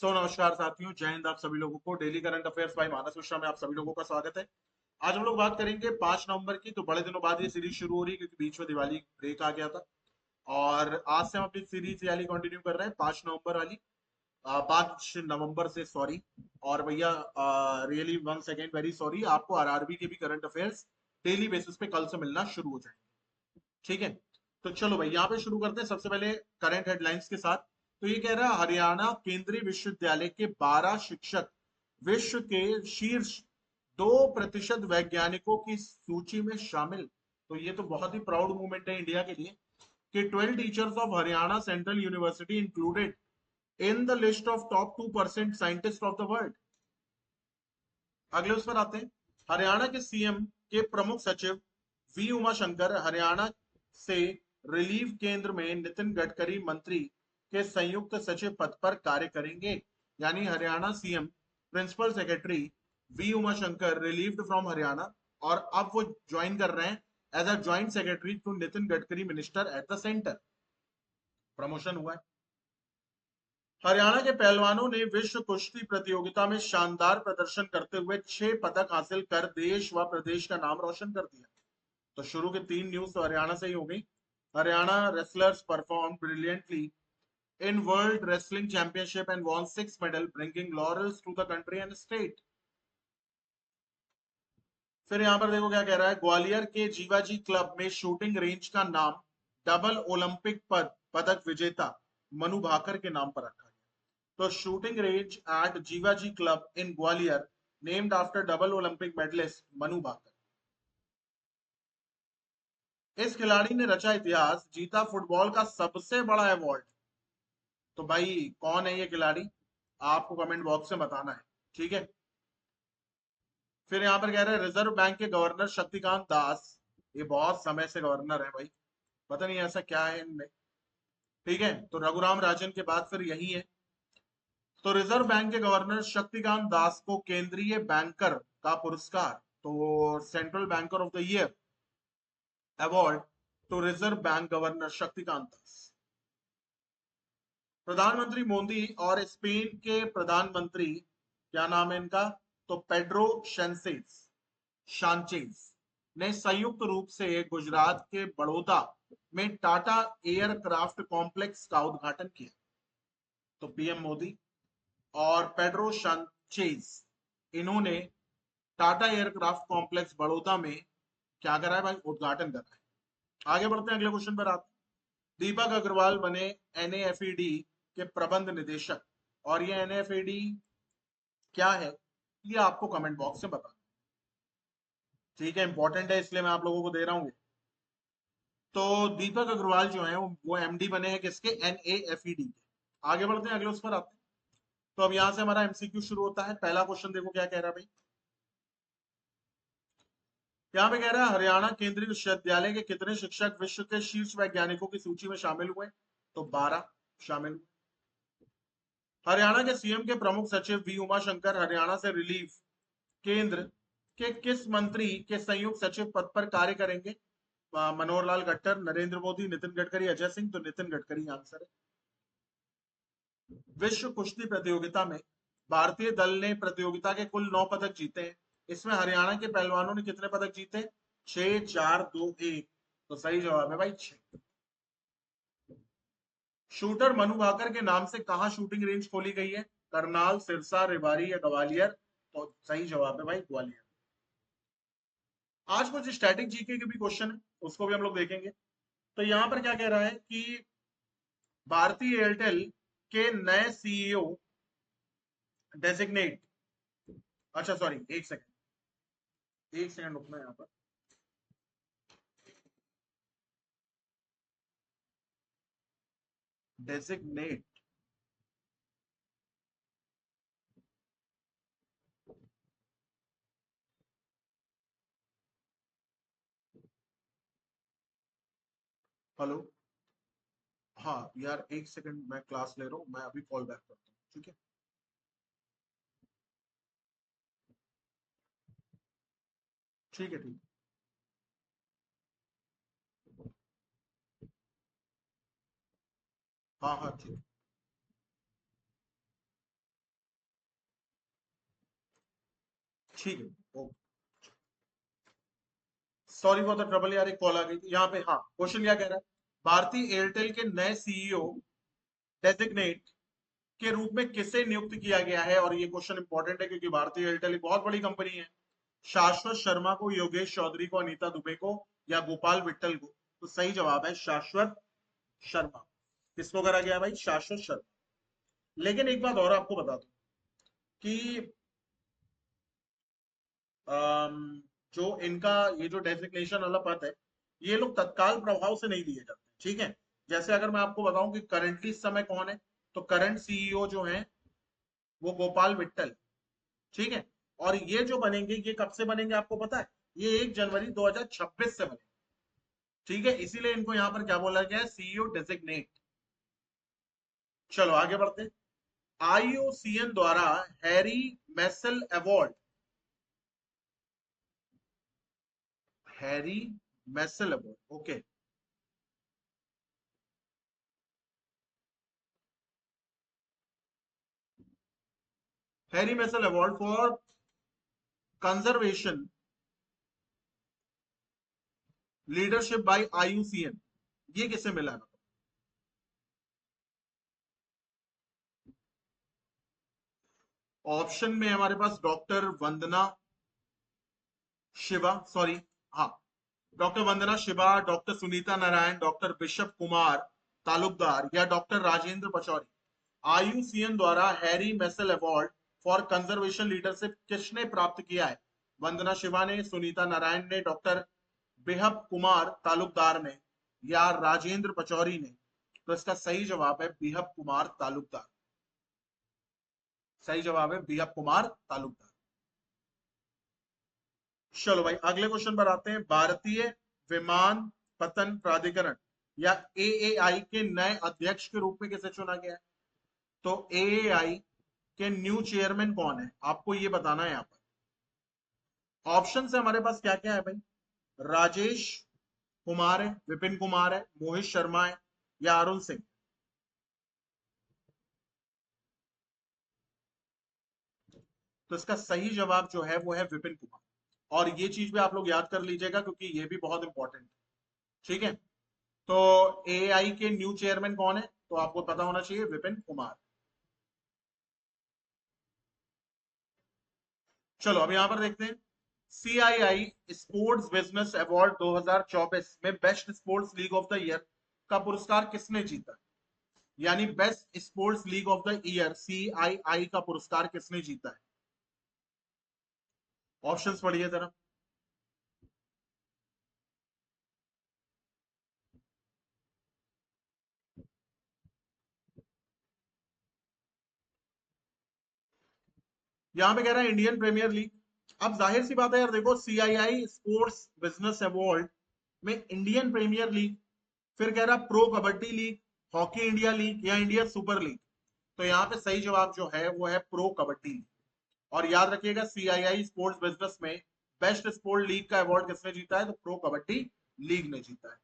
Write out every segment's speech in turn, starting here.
नमस्कार साथियों, जय हिंद। आप सभी लोगों को डेली करंट अफेयर्स बाय मानस मिश्रा में आप सभी लोगों का स्वागत है। आज हम लोग बात करेंगे 5 नवंबर की। तो बड़े दिनों बाद ये सीरीज शुरू हो रही है क्योंकि बीच में दिवाली ब्रेक आ गया था। और आज से हम अपनी सीरीज वाली कंटिन्यू कर रहे हैं 5 नवंबर वाली। 5 नवंबर से, सॉरी। और भैया really one second very sorry, आपको आरआरबी के भी करंट अफेयर्स डेली बेसिस पे कल से मिलना शुरू हो जाएंगे। ठीक है। तो चलो भाई यहाँ पे शुरू करते हैं सबसे पहले करंट हेडलाइंस के साथ। तो ये कह रहा है हरियाणा केंद्रीय विश्वविद्यालय के 12 शिक्षक विश्व के शीर्ष 2% वैज्ञानिकों की सूची में शामिल। तो ये तो बहुत ही प्राउड मूवमेंट है इंडिया के लिए कि 12 teachers of Haryana central university included in the list of top 2% scientist of the world. अगले उस पर आते हैं। हरियाणा के सीएम के प्रमुख सचिव वी उमाशंकर हरियाणा से रिलीफ केंद्र में नितिन गडकरी मंत्री के संयुक्त सचिव पद पर कार्य करेंगे। यानी Haryana CM principal secretary V Umashankar relieved from Haryana, और अब वो ज्वाइन कर रहे हैं as a joint secretary to Nitin Gadkari minister at the centre. Promotion हुआ है। हरियाणा के पहलवानों ने विश्व कुश्ती प्रतियोगिता में शानदार प्रदर्शन करते हुए 6 पदक हासिल कर देश व प्रदेश का नाम रोशन कर दिया। तो शुरू के 3 न्यूज तो हरियाणा से ही हो गई। Haryana wrestlers perform brilliantly in World Wrestling Championship and won 6 medals, bringing laurels to the country and state. फिर यहां पर देखो क्या कह रहा है। ग्वालियर के जीवाजी क्लब में शूटिंग रेंज का नाम डबल ओलंपिक पदक विजेता मनु भाकर के नाम पर रखा गया। तो shooting range at Jiwaji club in Gwalior named after double Olympic medallist Manu Bhaker. इस खिलाड़ी ने रचा इतिहास, जीता फुटबॉल का सबसे बड़ा अवार्ड। तो भाई कौन है ये खिलाड़ी, आपको कमेंट बॉक्स में बताना है। ठीक है। फिर यहां पर कह रहे हैं रिजर्व बैंक के गवर्नर शक्तिकांत दास, ये बहुत समय से गवर्नर है भाई, पता नहीं ऐसा क्या है इनमें। ठीक है। तो रघुराम राजन के बाद फिर यही है। तो रिजर्व बैंक के गवर्नर शक्तिकांत दास को केंद्रीय बैंकर का पुरस्कार, तो central banker of the year award to Reserve Bank governor Shaktikanta Das. प्रधानमंत्री मोदी और स्पेन के प्रधानमंत्री, क्या नाम है इनका, तो पेड्रो शांचेज ने संयुक्त रूप से गुजरात के बड़ौदा में टाटा एयरक्राफ्ट कॉम्प्लेक्स का उद्घाटन किया। तो पीएम मोदी और पेड्रो शांचेज, इन्होंने टाटा एयरक्राफ्ट कॉम्प्लेक्स बड़ौदा में क्या करा है भाई, उद्घाटन करा है। आगे बढ़ते हैं, अगले क्वेश्चन पर आते हैं। दीपक अग्रवाल बने एनएफईडी के प्रबंध निदेशक। और ये एनएफईडी क्या है, ये आपको कमेंट बॉक्स में बता। ठीक है, इंपॉर्टेंट है इसलिए मैं आप लोगों को दे रहा हूँ। तो दीपक अग्रवाल जो है वो एमडी बने हैं किसके, एनएफईडी के। आगे बढ़ते हैं, अगले उस पर आते हैं। तो अब यहां से हमारा एमसीक्यू शुरू होता है। पहला क्वेश्चन देखो क्या कह रहा है भाई। यहाँ पे कह रहा है हरियाणा केंद्रीय विश्वविद्यालय के कितने शिक्षक विश्व के शीर्ष वैज्ञानिकों की सूची में शामिल हुए। तो 12 शामिल। हरियाणा के सीएम के प्रमुख सचिव वी उमाशंकर हरियाणा से रिलीफ केंद्र के किस मंत्री के संयुक्त सचिव पद पर कार्य करेंगे। मनोहर लाल खट्टर, नरेंद्र मोदी, नितिन गडकरी, अजय सिंह। तो नितिन गडकरी आंसर है। विश्व कुश्ती प्रतियोगिता में भारतीय दल ने प्रतियोगिता के कुल 9 पदक जीते हैं। इसमें हरियाणा के पहलवानों ने कितने पदक जीते, 6, 4, 2, 1। तो सही जवाब है भाई 6। शूटर मनु भाकर के नाम से कहां शूटिंग रेंज खोली गई है, करनाल, सिरसा, रेवाड़ी या ग्वालियर। तो सही जवाब है भाई ग्वालियर। आज कुछ स्टैटिक जीके के भी क्वेश्चन है, उसको भी हम लोग देखेंगे। तो यहां पर क्या कह रहा है कि भारतीय एयरटेल के नए सीईओ डेजिग्नेट, अच्छा सॉरी, एक सेकंड, एक सेकंड रुकना यहाँ पर। डेजिग्नेट, हेलो, हाँ यार एक सेकंड, मैं क्लास ले रहा हूँ, मैं अभी कॉल बैक करता हूँ। ठीक है। ठीक है, ठीक है। हाँ हाँ ठीक है। ठीक है, सॉरी फॉर द ट्रबल यार, एक कॉल आ गई थी यहाँ पे। हाँ, क्वेश्चन क्या कह रहा है, भारतीय एयरटेल के नए सीईओ डेजिग्नेट के रूप में किसे नियुक्त किया गया है? और ये क्वेश्चन इंपॉर्टेंट है क्योंकि भारतीय एयरटेल एक बहुत बड़ी कंपनी है। शाश्वत शर्मा को, योगेश चौधरी को, अनीता दुबे को, या गोपाल विट्टल को? तो सही जवाब है शाश्वत शर्मा। किसको करा गया भाई? शाश्वत शर्मा। लेकिन एक बात और आपको बता दूं कि जो इनका ये जो डेजिग्नेशन वाला पद है, ये लोग तत्काल प्रभाव से नहीं दिए जाते, ठीक है। जैसे अगर मैं आपको बताऊं कि करंटली इस समय कौन है, तो करंट सीईओ जो है वो गोपाल विट्टल, ठीक है। और ये जो बनेंगे, ये कब से बनेंगे आपको पता है? ये 1 जनवरी 2026 से बनेंगे, ठीक है। इसीलिए इनको यहाँ पर क्या बोला गया है? CEO designate. चलो आगे बढ़ते हैं। आईयूसीएन द्वारा Harry Messel award, Harry Messel award, okay. Harry Messel award for conservation leadership by IUCN, ये किसे मिला है? ऑप्शन में हमारे पास डॉक्टर वंदना शिवा, सॉरी, हाँ, doctor Vandana Shiva, doctor Sunita Narain, doctor Bishop Kumar Talukdar, या डॉक्टर राजेंद्र पचौरी। आईयूसीएन द्वारा Harry Messel award for conservation leadership किसने प्राप्त किया है? वंदना शिवा ने, सुनीता नारायण ने, डॉक्टर बेहब कुमार तालुकदार ने, या राजेंद्र पचौरी ने? तो इसका सही जवाब है बेहब कुमार तालुकदार। सही जवाब है बेहब कुमार तालुकदार। चलो भाई अगले क्वेश्चन पर आते हैं। भारतीय विमान पतन प्राधिकरण या एएआई के नए अध्यक्ष के रूप में किसे चुना गया है? तो एएआई के न्यू चेयरमैन कौन है, आपको ये बताना है यहाँ पर। ऑप्शन से हमारे पास क्या क्या है भाई? राजेश कुमार है, विपिन कुमार है, मोहित शर्मा है, या अरुण सिंह? तो इसका सही जवाब जो है वो है विपिन कुमार। और ये चीज भी आप लोग याद कर लीजिएगा क्योंकि ये भी बहुत इंपॉर्टेंट है, ठीक है। तो एआई के न्यू चेयरमैन कौन है? तो आपको पता होना चाहिए, विपिन कुमार। चलो अब यहां पर देखते हैं। सीआईआई स्पोर्ट्स बिजनेस अवार्ड 2024 में best sports league of the year का पुरस्कार किसने जीता? यानी best sports league of the year CII का पुरस्कार किसने जीता है? ऑप्शंस पढ़िए जरा। यहां पे कह रहा है इंडियन प्रीमियर लीग। अब जाहिर सी बात है यार, देखो सीआईआई स्पोर्ट्स बिजनेस अवार्ड में इंडियन प्रीमियर लीग, फिर कह रहा pro kabaddi league, hockey India league, या इंडियन सुपर लीग? तो यहाँ पे सही जवाब जो है वो है प्रो कबड्डी लीग। और याद रखिएगा सीआईआई स्पोर्ट्स बिजनेस में बेस्ट स्पोर्ट लीग का अवार्ड किसने जीता है? तो प्रो कबड्डी लीग ने जीता है।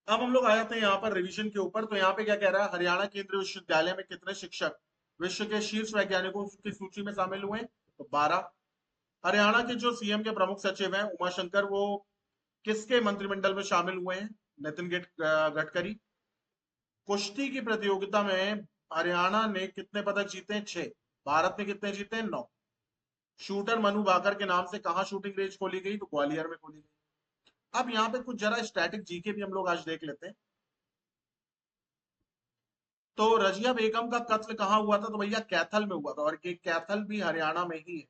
अब हम लोग आ जाते हैं यहाँ पर रिवीजन के ऊपर। तो यहाँ पे क्या कह रहा है? हरियाणा केंद्रीय विश्वविद्यालय में कितने शिक्षक विश्व के शीर्ष वैज्ञानिकों की सूची में शामिल हुए? तो 12। हरियाणा के जो सीएम के प्रमुख सचिव हैं उमाशंकर, वो किसके मंत्रिमंडल में शामिल हुए हैं? नितिन गडकरी। कुश्ती की प्रतियोगिता में हरियाणा ने कितने पदक जीते हैं? 6। भारत ने कितने जीते हैं? 9। शूटर मनु भाकर के नाम से कहां शूटिंग रेंज खोली गई? तो ग्वालियर में खोली गई। अब यहाँ पे कुछ जरा स्टैटिक जीके भी हम लोग आज देख लेते हैं। तो रजिया बेगम का कत्ल कहाँ हुआ था? तो भैया कैथल में हुआ था, और ये कैथल भी हरियाणा में ही है।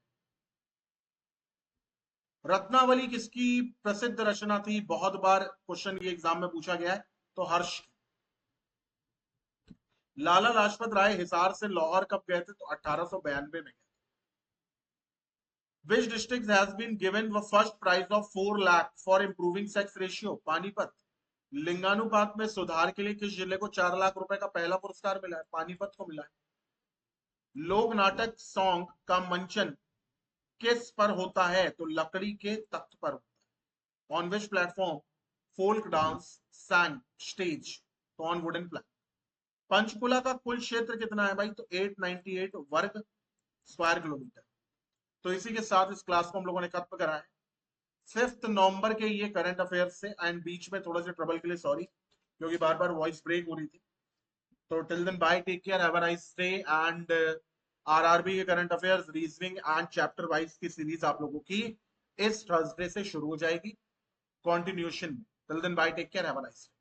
रत्नावली किसकी प्रसिद्ध रचना थी? बहुत बार क्वेश्चन ये एग्जाम में पूछा गया है। तो हर्ष की। लाला लाजपत राय हिसार से लाहौर कब गए थे? तो 1892 में गए। Which district has been given the first prize of 4 lakh for improving sex ratio? Panipat. लिंगानुपात में सुधार के लिए किस जिले को 4 लाख रुपए का पहला पुरस्कार मिला है? पानीपत को मिला है। लोक नाटक सॉन्ग का मंचन किस पर होता है? तो लकड़ी के तख्त पर होता है। On which platform folk dance सैंग stage? तो ऑन वुडन प्लेट। पंचकुला का कुल क्षेत्र कितना है भाई? तो 898 वर्ग स्क्वायर किलोमीटर। तो इसी के साथ इस क्लास को हम लोगों ने खत्म करा है। 5 नवंबर के ये करंट अफेयर्स से, एंड बीच में थोड़ा सा ट्रबल के लिए सॉरी, क्योंकि बार बार वॉइस ब्रेक हो रही थी। तो till then bye, take care, have a nice day. And RRB के current affairs, reasoning and chapter wise की सीरीज आप लोगों की इस थर्सडे से शुरू हो जाएगी, कंटिन्यूशन में। Till then bye, take care, have a nice day.